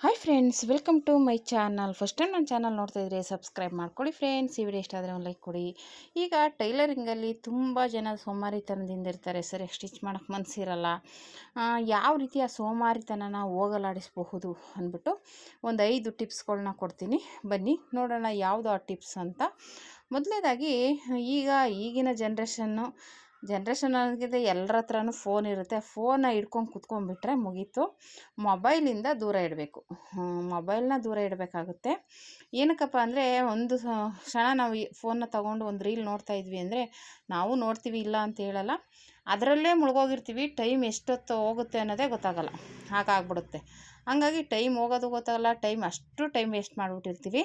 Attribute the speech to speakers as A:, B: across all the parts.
A: Hi friends, welcome to my channel. First time ನನ್ನ channel ನೋಡ್ತಾ ಇದ್ದರೆ ಸಬ್ಸ್ಕ್ರೈಬ್ ಮಾಡ್ಕೊಳ್ಳಿ ಫ್ರೆಂಡ್ಸ್. ಈ ವಿಡಿಯೋ ಇಷ್ಟ ಆದರೆ ಒಂದು ಲೈಕ್ ಕೊಡಿ. ಈಗ ಟೈಲರಿಂಗಲ್ಲಿ ತುಂಬ ಜನ ಸೋಮಾರಿತನದಿಂದ ಇರ್ತಾರೆ. ಸರಿ ಸ್ಟಿಚ್ ಮಾಡೋಕ್ಕೆ ಮನಸ್ಸಿರಲ್ಲ. ಯಾವ ರೀತಿ ಆ ಸೋಮಾರಿತನನ ಹೋಗಲಾಡಿಸಬಹುದು ಅಂದ್ಬಿಟ್ಟು ಒಂದು 5 ಟಿಪ್ಸ್ಗಳನ್ನ ಕೊಡ್ತೀನಿ. ಬನ್ನಿ ನೋಡೋಣ ಯಾವುದು ಆ ಟಿಪ್ಸ್ ಅಂತ. ಮೊದಲನೇದಾಗಿ, ಈಗಿನ ಜನ್ರೇಷನ್ ಅನ್ನೋದಕ್ಕಿಂತ ಎಲ್ಲರ ಹತ್ರನೂ ಫೋನ್ ಇರುತ್ತೆ. ಫೋನ್ನ ಹಿಡ್ಕೊಂಡು ಕುತ್ಕೊಂಡ್ಬಿಟ್ರೆ ಮುಗೀತು. ಮೊಬೈಲಿಂದ ದೂರ ಇಡಬೇಕು. ಮೊಬೈಲ್ನ ದೂರ ಇಡಬೇಕಾಗುತ್ತೆ. ಏನಕ್ಕಪ್ಪ ಅಂದರೆ, ಒಂದು ಕ್ಷಣ ನಾವು ಈ ಫೋನ್ನ ತೊಗೊಂಡು ಒಂದು ರೀಲ್ ನೋಡ್ತಾ ಇದ್ವಿ ಅಂದರೆ ನಾವು ನೋಡ್ತೀವಿ, ಇಲ್ಲ ಅಂತ ಹೇಳಲ್ಲ. ಅದರಲ್ಲೇ ಮುಳುಗೋಗಿರ್ತೀವಿ. ಟೈಮ್ ಎಷ್ಟೊತ್ತು ಹೋಗುತ್ತೆ ಅನ್ನೋದೇ ಗೊತ್ತಾಗಲ್ಲ, ಹಾಗಾಗ್ಬಿಡುತ್ತೆ. ಹಾಗಾಗಿ ಟೈಮ್ ಹೋಗೋದು ಗೊತ್ತಾಗಲ್ಲ, ಟೈಮ್ ವೇಸ್ಟ್ ಮಾಡಿಬಿಟ್ಟಿರ್ತೀವಿ.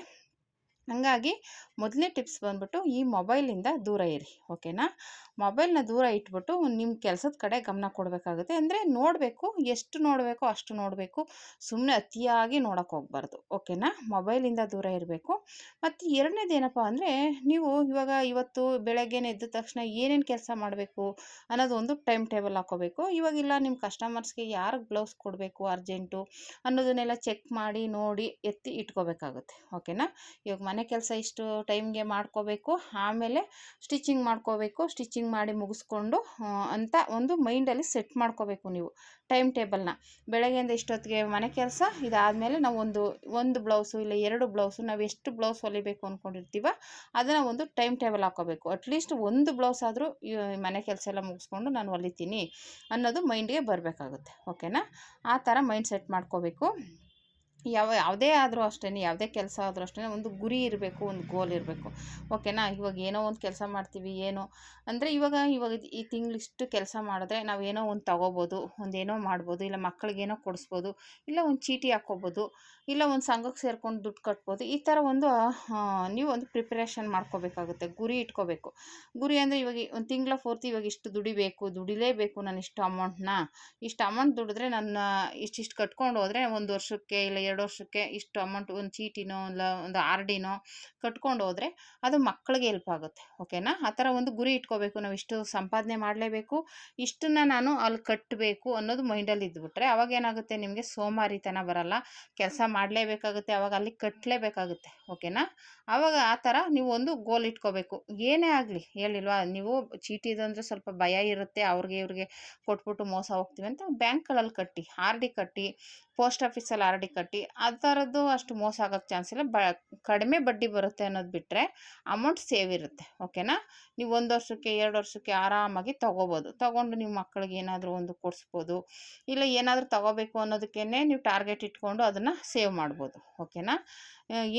A: ಹಾಗಾಗಿ ಮೊದಲನೇ ಟಿಪ್ಸ್ ಬಂದ್ಬಿಟ್ಟು, ಈ ಮೊಬೈಲಿಂದ ದೂರ ಇರಿ. ಓಕೆನಾ? ಮೊಬೈಲ್ನ ದೂರ ಇಟ್ಬಿಟ್ಟು ನಿಮ್ಮ ಕೆಲಸದ ಕಡೆ ಗಮನ ಕೊಡಬೇಕಾಗುತ್ತೆ. ಅಂದರೆ ನೋಡಬೇಕು, ಎಷ್ಟು ನೋಡಬೇಕೋ ಅಷ್ಟು ನೋಡಬೇಕು. ಸುಮ್ಮನೆ ಅತಿಯಾಗಿ ನೋಡೋಕ್ಕೆ ಹೋಗ್ಬಾರ್ದು. ಓಕೆನಾ? ಮೊಬೈಲಿಂದ ದೂರ ಇರಬೇಕು. ಮತ್ತು ಎರಡನೇದು ಏನಪ್ಪ ಅಂದರೆ, ನೀವು ಇವತ್ತು ಬೆಳಗ್ಗೆನೇ ಎದ್ದ ತಕ್ಷಣ ಏನೇನು ಕೆಲಸ ಮಾಡಬೇಕು ಅನ್ನೋದು ಒಂದು ಟೈಮ್ ಟೇಬಲ್ ಹಾಕ್ಕೋಬೇಕು. ಇವಾಗಿಲ್ಲ ನಿಮ್ಮ ಕಸ್ಟಮರ್ಸ್ಗೆ ಯಾರಿಗೆ ಬ್ಲೌಸ್ ಕೊಡಬೇಕು ಅರ್ಜೆಂಟು ಅನ್ನೋದನ್ನೆಲ್ಲ ಚೆಕ್ ಮಾಡಿ ನೋಡಿ ಎತ್ತಿ ಇಟ್ಕೋಬೇಕಾಗುತ್ತೆ. ಓಕೆನಾ? ಇವಾಗ ಮನೆ ಕೆಲಸ ಇಷ್ಟು ಟೈಮ್ಗೆ ಮಾಡ್ಕೋಬೇಕು, ಆಮೇಲೆ ಸ್ಟಿಚಿಂಗ್ ಮಾಡ್ಕೋಬೇಕು, ಸ್ಟಿಚಿಂಗ್ ಮಾಡಿ ಮುಗಿಸ್ಕೊಂಡು ಅಂತ ಒಂದು ಮೈಂಡಲ್ಲಿ ಸೆಟ್ ಮಾಡ್ಕೋಬೇಕು ನೀವು ಟೈಮ್ ಟೇಬಲ್ನ. ಬೆಳಗ್ಗೆಯಿಂದ ಇಷ್ಟೊತ್ತಿಗೆ ಮನೆ ಕೆಲಸ, ಇದಾದಮೇಲೆ ನಾವು ಒಂದು ಬ್ಲೌಸು ಇಲ್ಲ 2 ಬ್ಲೌಸು, ನಾವು ಎಷ್ಟು ಬ್ಲೌಸ್ ಹೊಲಿಬೇಕು ಅಂದ್ಕೊಂಡಿರ್ತೀವೋ ಅದನ್ನು ಒಂದು ಟೈಮ್ ಟೇಬಲ್ ಹಾಕ್ಕೋಬೇಕು. ಅಟ್ಲೀಸ್ಟ್ ಒಂದು ಬ್ಲೌಸ್ ಆದರೂ ಮನೆ ಕೆಲಸ ಎಲ್ಲ ಮುಗಿಸ್ಕೊಂಡು ನಾನು ಹೊಲಿತೀನಿ ಅನ್ನೋದು ಮೈಂಡ್ಗೆ ಬರಬೇಕಾಗುತ್ತೆ. ಓಕೆನಾ? ಆ ಥರ ಮೈಂಡ್ ಸೆಟ್ ಮಾಡ್ಕೋಬೇಕು. ಯಾವುದೇ ಆದರೂ ಅಷ್ಟೇ, ಯಾವುದೇ ಕೆಲಸ ಆದರೂ ಅಷ್ಟೇ, ಒಂದು ಗುರಿ ಇರಬೇಕು, ಒಂದು ಗೋಲ್ ಇರಬೇಕು. ಓಕೆನಾ? ಇವಾಗ ಏನೋ ಒಂದು ಕೆಲಸ ಮಾಡ್ತೀವಿ, ಅಂದರೆ ಇವಾಗ ಈ ತಿಂಗಳು ಇಷ್ಟು ಕೆಲಸ ಮಾಡಿದ್ರೆ ನಾವು ಏನೋ ಒಂದು ತೊಗೋಬೋದು, ಒಂದೇನೋ ಮಾಡ್ಬೋದು, ಇಲ್ಲ ಮಕ್ಕಳಿಗೇನೋ ಕೊಡಿಸ್ಬೋದು, ಇಲ್ಲ ಒಂದು ಚೀಟಿ ಹಾಕ್ಕೋಬೋದು, ಇಲ್ಲ ಒಂದು ಸಂಘಕ್ಕೆ ಸೇರ್ಕೊಂಡು ದುಡ್ಡು ಕಟ್ಬೋದು. ಈ ಥರ ನೀವು ಒಂದು ಪ್ರಿಪ್ರೇಷನ್ ಮಾಡ್ಕೋಬೇಕಾಗುತ್ತೆ, ಗುರಿ ಇಟ್ಕೋಬೇಕು. ಗುರಿ ಅಂದರೆ ಇವಾಗ ಒಂದು ತಿಂಗಳ ಪೂರ್ತಿ ಇವಾಗ ಇಷ್ಟು ದುಡಿಲೇಬೇಕು, ನಾನು ಇಷ್ಟು ಅಮೌಂಟ್ ದುಡಿದ್ರೆ ನನ್ನ ಇಷ್ಟಿಷ್ಟು ಕಟ್ಕೊಂಡು ಹೋದರೆ 1 ವರ್ಷಕ್ಕೆ ಇಲ್ಲ 2 ವರ್ಷಕ್ಕೆ ಇಷ್ಟು ಅಮೌಂಟ್, ಒಂದು ಚೀಟಿನೋ ಇಲ್ಲ ಒಂದು RDನೋ ಕಟ್ಕೊಂಡು ಹೋದರೆ ಅದು ಮಕ್ಕಳಿಗೆ ಹೆಲ್ಪ್ ಆಗುತ್ತೆ. ಓಕೆನಾ? ಆ ಥರ ಒಂದು ಗುರಿ ಇಟ್ಕೋಬೇಕು. ನಾವು ಇಷ್ಟು ಸಂಪಾದನೆ ಮಾಡಲೇಬೇಕು, ಇಷ್ಟನ್ನು ನಾನು ಅಲ್ಲಿ ಕಟ್ಟಬೇಕು ಅನ್ನೋದು ಮೈಂಡಲ್ಲಿ ಇದ್ಬಿಟ್ರೆ ಅವಾಗ ಏನಾಗುತ್ತೆ, ನಿಮಗೆ ಸೋಮಾರಿತನ ಬರಲ್ಲ. ಕೆಲಸ ಮಾಡಲೇಬೇಕಾಗುತ್ತೆ, ಅವಾಗ ಅಲ್ಲಿ ಕಟ್ಟಲೇಬೇಕಾಗುತ್ತೆ. ಓಕೆನಾ? ಆವಾಗ ಆ ಥರ ನೀವು ಒಂದು ಗೋಲ್ ಇಟ್ಕೋಬೇಕು. ಏನೇ ಆಗಲಿ, ಹೇಳಿಲ್ವಾ, ನೀವು ಚೀಟಿದಂದರೆ ಸ್ವಲ್ಪ ಭಯ ಇರುತ್ತೆ, ಇವ್ರಿಗೆ ಕೊಟ್ಬಿಟ್ಟು ಮೋಸ ಹೋಗ್ತೀವಿ ಅಂತ ಬ್ಯಾಂಕ್ಗಳಲ್ಲಿ ಕಟ್ಟಿ, RD ಕಟ್ಟಿ, ಪೋಸ್ಟ್ ಆಫೀಸಲ್ಲಿ RD ಕಟ್ಟಿ. ಆ ಥರದ್ದು ಅಷ್ಟು ಮೋಸ ಆಗೋಕ್ಕೆ ಚಾನ್ಸ್ ಇಲ್ಲ. ಕಡಿಮೆ ಬಡ್ಡಿ ಬರುತ್ತೆ ಅನ್ನೋದು ಬಿಟ್ಟರೆ ಅಮೌಂಟ್ ಸೇವ್ ಇರುತ್ತೆ. ಓಕೆನಾ? ನೀವು 1 ವರ್ಷಕ್ಕೆ 2 ವರ್ಷಕ್ಕೆ ಆರಾಮಾಗಿ ತೊಗೊಂಡು ನಿಮ್ಮ ಮಕ್ಕಳಿಗೆ ಏನಾದರೂ ಒಂದು ಕೊಡಿಸ್ಬೋದು, ಇಲ್ಲ ಏನಾದರೂ ತೊಗೋಬೇಕು ಅನ್ನೋದಕ್ಕೇ ನೀವು ಟಾರ್ಗೆಟ್ ಇಟ್ಕೊಂಡು ಅದನ್ನು ಸೇವ್ ಮಾಡ್ಬೋದು. ಓಕೆನಾ?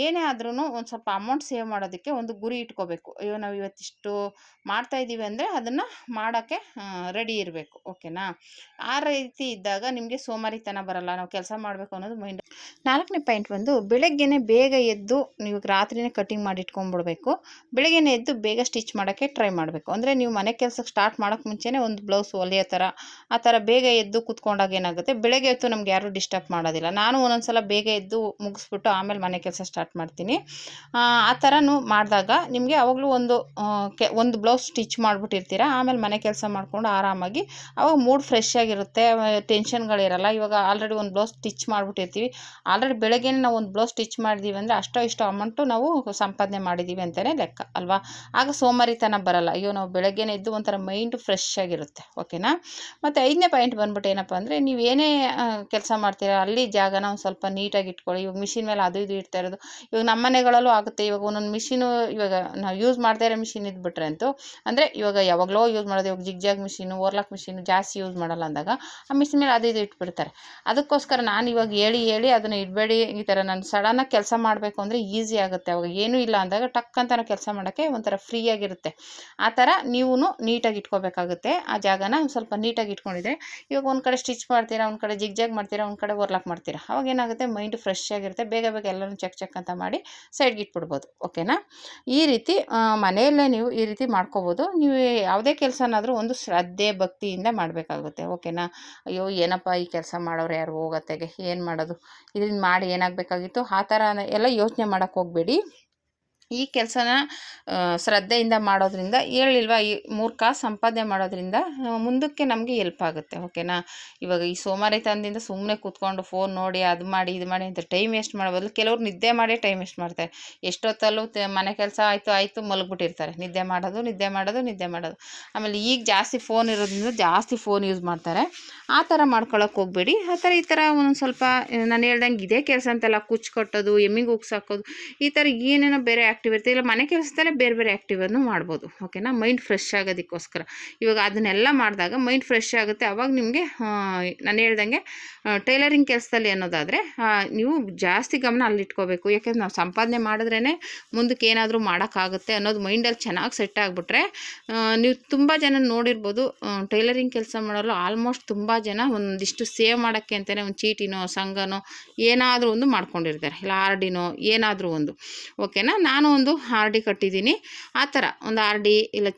A: ಏನೇ ಆದ್ರೂ ಒಂದು ಸ್ವಲ್ಪ ಅಮೌಂಟ್ ಸೇವ್ ಮಾಡೋದಕ್ಕೆ ಒಂದು ಗುರಿ ಇಟ್ಕೋಬೇಕು. ಅಯ್ಯೋ, ನಾವು ಇವತ್ತಿಷ್ಟು ಮಾಡ್ತಾಯಿದ್ದೀವಿ ಅಂದರೆ ಅದನ್ನು ಮಾಡೋಕ್ಕೆ ರೆಡಿ ಇರಬೇಕು. ಓಕೆನಾ? ಆ ರೀತಿ ಇದ್ದಾಗ ನಿಮಗೆ ಸೋಮಾರಿತನ ಬರಲ್ಲ, ನಾವು ಕೆಲಸ ಮಾಡಬೇಕು ಅನ್ನೋದು ಮೈಂಡ್. 4ನೇ ಪಾಯಿಂಟ್ ಬಂದು, ಬೆಳಗ್ಗೆನೇ ಬೇಗ ಎದ್ದು ನೀವು ರಾತ್ರಿನೇ ಕಟಿಂಗ್ ಮಾಡಿ ಇಟ್ಕೊಂಡ್ಬಿಡ್ಬೇಕು. ಬೆಳಗ್ಗೆನೇ ಎದ್ದು ಬೇಗ ಸ್ಟಿಚ್ ಮಾಡೋಕ್ಕೆ ಟ್ರೈ ಮಾಡಬೇಕು. ಅಂದರೆ ನೀವು ಮನೆ ಕೆಲಸಕ್ಕೆ ಸ್ಟಾರ್ಟ್ ಮಾಡೋಕ್ಕೆ ಮುಂಚೆನೇ ಒಂದು ಬ್ಲೌಸ್ ಹೊಲಿಯೋ ಥರ, ಆ ಥರ ಬೇಗ ಎದ್ದು ಕೂತ್ಕೊಂಡಾಗ ಏನಾಗುತ್ತೆ, ಬೆಳಗ್ಗೆ ಹೊತ್ತು ನಮ್ಗೆ ಯಾರೂ ಡಿಸ್ಟರ್ಬ್ ಮಾಡೋದಿಲ್ಲ. ನಾನು ಒಂದೊಂದು ಸಲ ಬೇಗ ಎದ್ದು ಮುಗಿಸ್ಬಿಟ್ಟು ಆಮೇಲೆ ಮನೆ ಕೆಲಸ ಸ್ಟಾರ್ಟ್ ಮಾಡ್ತೀನಿ. ಆ ಥರನೂ ಮಾಡಿದಾಗ ನಿಮಗೆ ಆವಾಗಲೂ ಒಂದು ಬ್ಲೌಸ್ ಸ್ಟಿಚ್ ಮಾಡಿಬಿಟ್ಟಿರ್ತೀರ, ಆಮೇಲೆ ಮನೆ ಕೆಲಸ ಮಾಡಿಕೊಂಡು ಆರಾಮಾಗಿ ಅವಾಗ ಮೂಡ್ ಫ್ರೆಶ್ ಆಗಿರುತ್ತೆ, ಟೆನ್ಷನ್ಗಳಿರಲ್ಲ. ಇವಾಗ ಆಲ್ರೆಡಿ ಒಂದು ಬ್ಲೌಸ್ ಸ್ಟಿಚ್ ಮಾಡಿಬಿಟ್ಟಿರ್ತೀವಿ, ಆಲ್ರೆಡಿ ಬೆಳಗ್ಗೆನೇ ನಾವು ಒಂದು ಬ್ಲೌಸ್ ಸ್ಟಿಚ್ ಮಾಡಿದ್ದೀವಿ ಅಂದರೆ ಇಷ್ಟು ಅಮೌಂಟು ನಾವು ಸಂಪಾದನೆ ಮಾಡಿದ್ದೀವಿ ಅಂತಲೇ ಲೆಕ್ಕ ಅಲ್ವಾ. ಆಗ ಸೋಮಾರಿತನ ಬರಲ್ಲ. ಅಯ್ಯೋ, ನಾವು ಬೆಳಗ್ಗೆನೇ ಎದ್ದು ಒಂಥರ ಮೈಂಡು ಫ್ರೆಶ್ ಆಗಿರುತ್ತೆ. ಓಕೆನಾ? ಮತ್ತು 5ನೇ ಪಾಯಿಂಟ್ ಬಂದ್ಬಿಟ್ಟು ಏನಪ್ಪ ಅಂದರೆ, ನೀವು ಏನೇ ಕೆಲಸ ಮಾಡ್ತೀರಾ ಅಲ್ಲಿ ಜಾಗನ ಒಂದು ಸ್ವಲ್ಪ ನೀಟಾಗಿ ಇಟ್ಕೊಳ್ಳಿ. ಇವಾಗ ಮಿಷಿನ್ ಮೇಲೆ ಅದು ಇದು ಇಡ್ತಾ ಇರೋದು, ಇವಾಗ ನಮ್ಮ ಮನೆಗಳಲ್ಲೂ ಆಗುತ್ತೆ. ಇವಾಗ ಒಂದೊಂದು ಮಿಷಿನು, ಇವಾಗ ನಾವು ಯೂಸ್ ಮಾಡದೇ ಇರೋ ಮಿಷಿನ್ ಇದ್ಬಿಟ್ರೆ ಅಂತೂ, ಅಂದರೆ ಇವಾಗ ಯಾವಾಗಲೋ ಯೂಸ್ ಮಾಡೋದು, ಇವಾಗ ಜಿಗ್ಜಾಗ್ ಮಿಷಿನು, ಓರ್ಲಾಕ್ ಮಿಷಿನು ಜಾಸ್ತಿ ಯೂಸ್ ಮಾಡಲ್ಲ ಅಂದಾಗ ಆ ಮಿಷಿನ್ ಮೇಲೆ ಅದು ಇದು ಇಟ್ಬಿಡ್ತಾರೆ. ಅದಕ್ಕೋಸ್ಕರ ನಾನು ಇವಾಗ ಹೇಳಿ ಅದನ್ನು ಇಡಬೇಡಿ, ಈ ಥರ ನಾನು ಸಡನ್ನಾಗಿ ಕೆಲಸ ಮಾಡಬೇಕು ಅಂದರೆ ಈಸಿ ಆಗುತ್ತೆ. ಅವಾಗ ಏನೂ ಇಲ್ಲ ಅಂದಾಗ ಟಕ್ ಅಂತ ಕೆಲಸ ಮಾಡೋಕ್ಕೆ ಒಂಥರ ಫ್ರೀಯಾಗಿರುತ್ತೆ. ಆ ಥರ ನೀವು ನೀಟಾಗಿ ಇಟ್ಕೋಬೇಕಾಗುತ್ತೆ. ಆ ಜಾಗನ ಒಂದು ಸ್ವಲ್ಪ ನೀಟಾಗಿ ಇಟ್ಕೊಂಡಿದ್ರೆ, ಇವಾಗ ಒಂದು ಕಡೆ ಸ್ಟಿಚ್ ಮಾಡ್ತೀರಾ, ಒಂದು ಕಡೆ ಜಿಗ್ಜಾಗ್ ಮಾಡ್ತೀರಾ, ಒಂದು ಕಡೆ ಓರ್ಲಾಕ್ ಮಾಡ್ತೀರಾ, ಅವಾಗ ಏನಾಗುತ್ತೆ, ಮೈಂಡ್ ಫ್ರೆಶ್ ಆಗಿರುತ್ತೆ. ಬೇಗ ಎಲ್ಲರೂ ಚೆಕ್ ಅಂತ ಮಾಡಿ ಸೈಡ್ಗೆ ಇಟ್ಬಿಡ್ಬೋದು. ಓಕೆನಾ? ಈ ರೀತಿ ಮನೆಯಲ್ಲೇ ನೀವು ಈ ರೀತಿ ಮಾಡ್ಕೋಬೋದು. ನೀವು ಯಾವುದೇ ಕೆಲಸನಾದರೂ ಒಂದು ಶ್ರದ್ಧೆ ಭಕ್ತಿಯಿಂದ ಮಾಡಬೇಕಾಗುತ್ತೆ. ಓಕೆನಾ? ಅಯ್ಯೋ, ಏನಪ್ಪ ಈ ಕೆಲಸ ಮಾಡೋರು ಯಾರು, ಹೋಗತ್ತೆಗೆ ಏನು ಮಾಡೋದು, ಇದರಿಂದ ಮಾಡಿ ಏನಾಗಬೇಕಾಗಿತ್ತು, ಆ ಥರ ಎಲ್ಲ ಯೋಚನೆ ಮಾಡೋಕ್ಕೆ ಹೋಗಬೇಡಿ. ಈ ಕೆಲಸನ ಶ್ರದ್ಧೆಯಿಂದ ಮಾಡೋದ್ರಿಂದ ಹೇಳಿಲ್ವಾ, ಈ 3 ಕಾಸು ಸಂಪಾದನೆ ಮಾಡೋದ್ರಿಂದ ಮುಂದಕ್ಕೆ ನಮಗೆ ಹೆಲ್ಪ್ ಆಗುತ್ತೆ. ಓಕೆನಾ. ಇವಾಗ ಈ ಸೋಮಾರಿತನದಿಂದ ಸುಮ್ಮನೆ ಕೂತ್ಕೊಂಡು ಫೋನ್ ನೋಡಿ ಅದು ಮಾಡಿ ಇದು ಮಾಡಿ ಅಂತ ಟೈಮ್ ವೇಸ್ಟ್ ಮಾಡೋ ಬದಲು ಕೆಲವ್ರು ನಿದ್ದೆ ಮಾಡೇ ಟೈಮ್ ವೇಸ್ಟ್ ಮಾಡ್ತಾರೆ. ಎಷ್ಟೊತ್ತಲ್ಲೂ ಮನೆ ಕೆಲಸ ಆಯಿತು ಮಲಗಿಬಿಟ್ಟಿರ್ತಾರೆ. ನಿದ್ದೆ ಮಾಡೋದು. ಆಮೇಲೆ ಈಗ ಜಾಸ್ತಿ ಫೋನ್ ಇರೋದ್ರಿಂದ ಜಾಸ್ತಿ ಫೋನ್ ಯೂಸ್ ಮಾಡ್ತಾರೆ. ಆ ಥರ ಮಾಡ್ಕೊಳಕ್ಕೆ ಹೋಗಬೇಡಿ. ಈ ಥರ ಒಂದೊಂದು ಸ್ವಲ್ಪ ನಾನು ಹೇಳ್ದಂಗೆ ಇದೇ ಕೆಲಸ ಅಂತೆಲ್ಲ ಕುಚ್ಚು ಕಟ್ಟೋದು, ಎಮ್ಮಿಗೆ ಉಗ್ಸಾಕೋದು, ಈ ಥರ ಏನೇನೋ ಬೇರೆ ಆ್ಯಕ್ಟಿವ್ ಇರುತ್ತೆ. ಇಲ್ಲ ಮನೆ ಕೆಲಸದಲ್ಲೇ ಬೇರೆ ಬೇರೆ ಆ್ಯಕ್ಟಿವನ್ನು ಮಾಡ್ಬೋದು. ಓಕೆನಾ. ಮೈಂಡ್ ಫ್ರೆಶ್ ಆಗೋದಕ್ಕೋಸ್ಕರ ಇವಾಗ ಅದನ್ನೆಲ್ಲ ಮಾಡಿದಾಗ ಮೈಂಡ್ ಫ್ರೆಶ್ ಆಗುತ್ತೆ. ಆವಾಗ ನಿಮಗೆ ನಾನು ಹೇಳ್ದಂಗೆ ಟೈಲರಿಂಗ್ ಕೆಲಸದಲ್ಲಿ ಅನ್ನೋದಾದರೆ ನೀವು ಜಾಸ್ತಿ ಗಮನ ಅಲ್ಲಿಟ್ಕೋಬೇಕು. ಯಾಕೆಂದ್ರೆ ನಾವು ಸಂಪಾದನೆ ಮಾಡಿದ್ರೇ ಮುಂದಕ್ಕೆ ಏನಾದರೂ ಮಾಡೋಕ್ಕಾಗುತ್ತೆ ಅನ್ನೋದು ಮೈಂಡಲ್ಲಿ ಚೆನ್ನಾಗಿ ಸೆಟ್ ಆಗಿಬಿಟ್ರೆ, ನೀವು ತುಂಬ ಜನ ನೋಡಿರ್ಬೋದು, ಟೈಲರಿಂಗ್ ಕೆಲಸ ಮಾಡೋರು ಆಲ್ಮೋಸ್ಟ್ ತುಂಬ ಜನ ಒಂದಿಷ್ಟು ಸೇವ್ ಮಾಡೋಕ್ಕೆ ಅಂತಲೇ ಒಂದು ಚೀಟಿನೋ ಸಂಘನೋ ಏನಾದರೂ ಒಂದು ಮಾಡ್ಕೊಂಡಿರ್ತಾರೆ. ಇಲ್ಲ ಆರ್ ಡಿನೋ ಏನಾದರೂ ಒಂದು. ಓಕೆನಾ. ನಾನು ಒಂದು ಆರ್ ಡಿ ಕಟ್ಟಿದ್ದೀನಿ. ಆ ಥರ ಒಂದು ಆರ್ ಡಿ ಇಲ್ಲ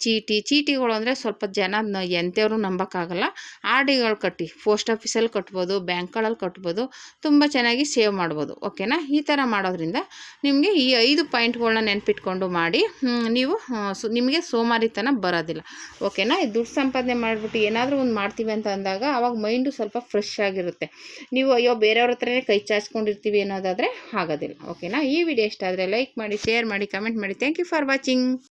A: ಚೀಟಿಗಳು ಅಂದರೆ ಸ್ವಲ್ಪ ಜನ ಎಂಥವ್ರು ನಂಬೋಕ್ಕಾಗಲ್ಲ. ಆರ್ ಡಿಗಳು ಕಟ್ಟಿ ಪೋಸ್ಟ್ ಆಫೀಸಲ್ಲಿ ಕಟ್ಬೋದು, ಬ್ಯಾಂಕ್ಗಳಲ್ಲಿ ಕಟ್ಬೋದು, ತುಂಬ ಚೆನ್ನಾಗಿ ಸೇವ್ ಮಾಡ್ಬೋದು. ಓಕೆನಾ. ಈ ಥರ ಮಾಡೋದ್ರಿಂದ ನಿಮಗೆ ಈ 5 ಪಾಯಿಂಟ್ಗಳನ್ನ ನೆನಪಿಟ್ಕೊಂಡು ಮಾಡಿ ನೀವು ನಿಮಗೆ ಸೋಮಾರಿತನ ಬರೋದಿಲ್ಲ. ಓಕೆನಾ. ಈ ದುಡ್ಡು ಸಂಪಾದನೆ ಮಾಡಿಬಿಟ್ಟು ಏನಾದರೂ ಒಂದು ಮಾಡ್ತೀವಿ ಅಂತ ಅಂದಾಗ ಆವಾಗ ಮೈಂಡು ಸ್ವಲ್ಪ ಫ್ರೆಶ್ ಆಗಿರುತ್ತೆ. ನೀವು ಅಯ್ಯೋ ಬೇರೆಯವ್ರ ಹತ್ರನೇ ಕೈ ಚಾಚ್ಕೊಂಡಿರ್ತೀವಿ ಅನ್ನೋದಾದರೆ ಆಗೋದಿಲ್ಲ. ಓಕೆನಾ. ಈ ವಿಡಿಯೋ ಇಷ್ಟ ಆದರೆ ಲೈಕ್ ಮಾಡಿ, ಶೇರ್ ಮಾಡಿ, ಕಮೆಂಟ್ ಮಾಡಿ. Thank you for watching.